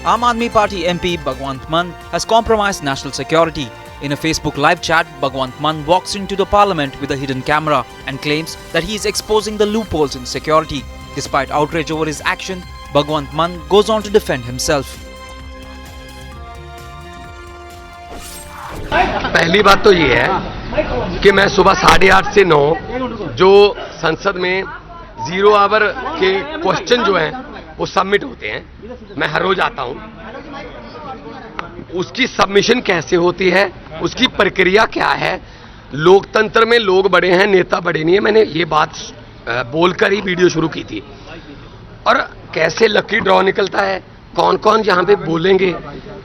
Aam Aadmi Party MP Bhagwant Mann has compromised national security. In a Facebook live chat, Bhagwant Mann walks into the parliament with a hidden camera and claims that he is exposing the loopholes in security. Despite outrage over his action, Bhagwant Mann goes on to defend himself. पहली बात तो ये है कि मैं सुबह 8:30 से 9 जो संसद में 0 आवर के क्वेश्चन जो हैं वो सबमिट होते हैं, मैं हर रोज आता हूं। उसकी सबमिशन कैसे होती है, उसकी प्रक्रिया क्या है, लोकतंत्र में लोग बड़े हैं, नेता बड़े नहीं है। मैंने ये बात बोलकर ही वीडियो शुरू की थी। और कैसे लकी ड्रॉ निकलता है, कौन कौन यहां पे बोलेंगे,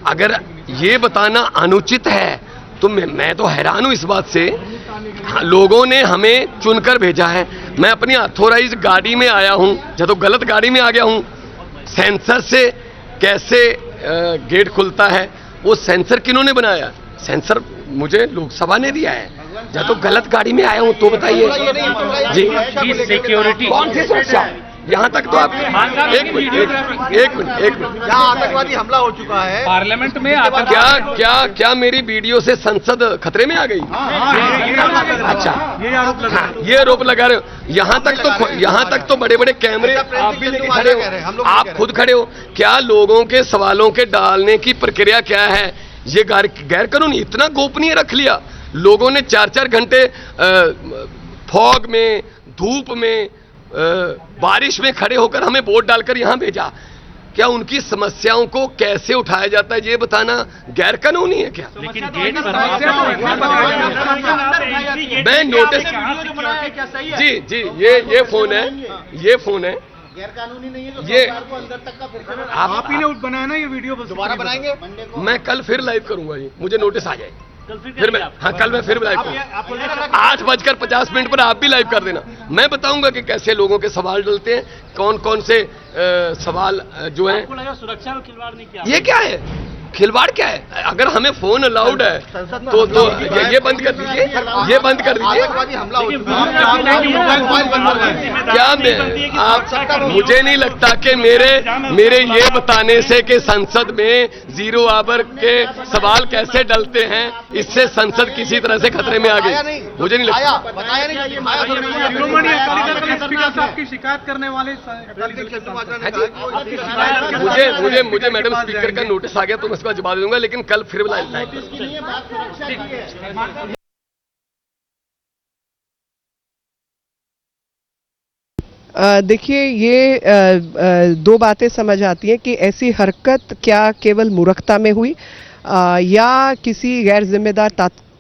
अगर ये बताना अनुचित है तो मैं तो हैरान हूं इस बात से। लोगों ने हमें चुनकर भेजा है, मैं अपनी अथॉराइज गाड़ी में आया हूं, जब तो गलत गाड़ी में आ गया हूं। सेंसर से कैसे गेट खुलता है, वो सेंसर किन्होंने बनाया? सेंसर मुझे लोकसभा ने दिया है। जब तो गलत गाड़ी में आया हूं तो बताइए जी, सिक्योरिटी कौन सी सुरक्षा? यहाँ तक तो आप एक मिनट यहाँ आतंकवादी हमला हो चुका है पार्लियामेंट में। क्या मेरी वीडियो से संसद खतरे में आ गई? अच्छा, ये आरोप लगा रहे हो। यहाँ तक तो बड़े बड़े कैमरे आप भी लेके खड़े हो, आप खुद खड़े हो। क्या लोगों के सवालों के डालने की प्रक्रिया क्या है? ये गैर कानूनी इतना गोपनीय रख लिया। लोगों ने 4-4 घंटे फॉग में, धूप में, बारिश में खड़े होकर हमें वोट डालकर यहां भेजा। क्या उनकी समस्याओं को कैसे उठाया जाता है ये बताना गैर कानूनी है क्या? लेकिन मैं नोटिस जी ये फोन है गैर कानूनी नहीं है तो ये सरकार को अंदर तक का आप ही ने बनाया ना, ये वीडियो दोबारा बनाएंगे। मैं कल फिर लाइव करूंगा जी, मुझे नोटिस आ जाए फिर मैं, हाँ कल मैं फिर लाइव करूंगा। 8:50 पर आप भी लाइव कर देना। मैं बताऊंगा कि कैसे लोगों के सवाल डलते हैं, कौन कौन से सवाल जो हैं। सुरक्षा में खिलवाड़ नहीं किया? ये क्या है? खिलवाड़ क्या है? अगर हमें फोन अलाउड है तो ये बंद कर दीजिए, ये बंद कर दीजिए। क्या मैं आप, मुझे नहीं लगता कि मेरे ये बताने से कि संसद में 0 आवर के सवाल कैसे डलते हैं, इससे संसद किसी तरह से खतरे में आ गई। मुझे नहीं लगता। शिकायत करने वाले मुझे मैडम स्पीकर का नोटिस आ गया तो मैं इसका जवाब दूंगा, लेकिन कल फिर देखिए, ये दो बातें समझ आती हैं कि ऐसी हरकत क्या केवल मूर्खता में हुई या किसी गैर जिम्मेदार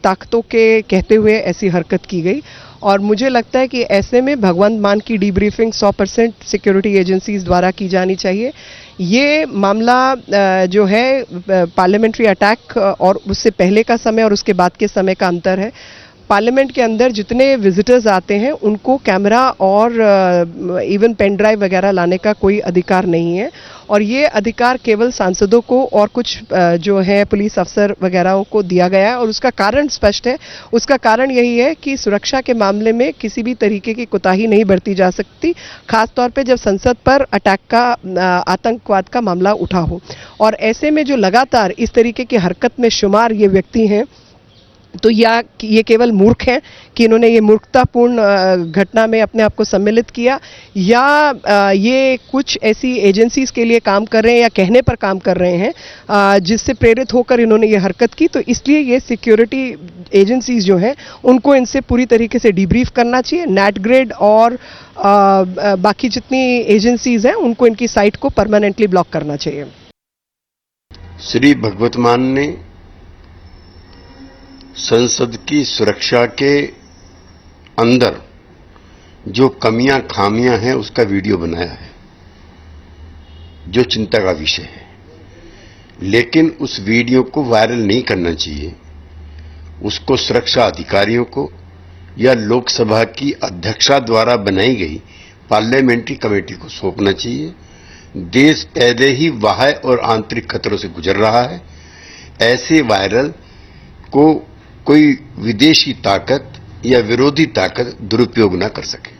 ताकतों के कहते हुए ऐसी हरकत की गई। और मुझे लगता है कि ऐसे में भगवंत मान की डीब्रीफिंग 100% सिक्योरिटी एजेंसीज द्वारा की जानी चाहिए। ये मामला जो है पार्लियामेंट्री अटैक और उससे पहले का समय और उसके बाद के समय का अंतर है। पार्लियामेंट के अंदर जितने विजिटर्स आते हैं उनको कैमरा और इवन पेन ड्राइव वगैरह लाने का कोई अधिकार नहीं है, और ये अधिकार केवल सांसदों को और कुछ जो है पुलिस अफसर वगैरह को दिया गया है। और उसका कारण स्पष्ट है। उसका कारण यही है कि सुरक्षा के मामले में किसी भी तरीके की कोताही नहीं बरती जा सकती, खासतौर पे जब संसद पर अटैक का, आतंकवाद का मामला उठा हो। और ऐसे में जो लगातार इस तरीके की हरकत में शुमार ये व्यक्ति हैं, तो या ये केवल मूर्ख हैं कि इन्होंने ये मूर्खतापूर्ण घटना में अपने आप को सम्मिलित किया, या ये कुछ ऐसी एजेंसीज के लिए काम कर रहे हैं या कहने पर काम कर रहे हैं जिससे प्रेरित होकर इन्होंने ये हरकत की। तो इसलिए ये सिक्योरिटी एजेंसीज जो हैं उनको इनसे पूरी तरीके से डिब्रीफ करना चाहिए। नेटग्रिड और बाकी जितनी एजेंसीज हैं उनको इनकी साइट को परमानेंटली ब्लॉक करना चाहिए। श्री भगवत मान ने संसद की सुरक्षा के अंदर जो कमियां खामियां हैं उसका वीडियो बनाया है, जो चिंता का विषय है। लेकिन उस वीडियो को वायरल नहीं करना चाहिए। उसको सुरक्षा अधिकारियों को या लोकसभा की अध्यक्षा द्वारा बनाई गई पार्लियामेंट्री कमेटी को सौंपना चाहिए। देश पहले ही बाह्य और आंतरिक खतरों से गुजर रहा है। ऐसे वायरल को कोई विदेशी ताकत या विरोधी ताकत दुरुपयोग न कर सके।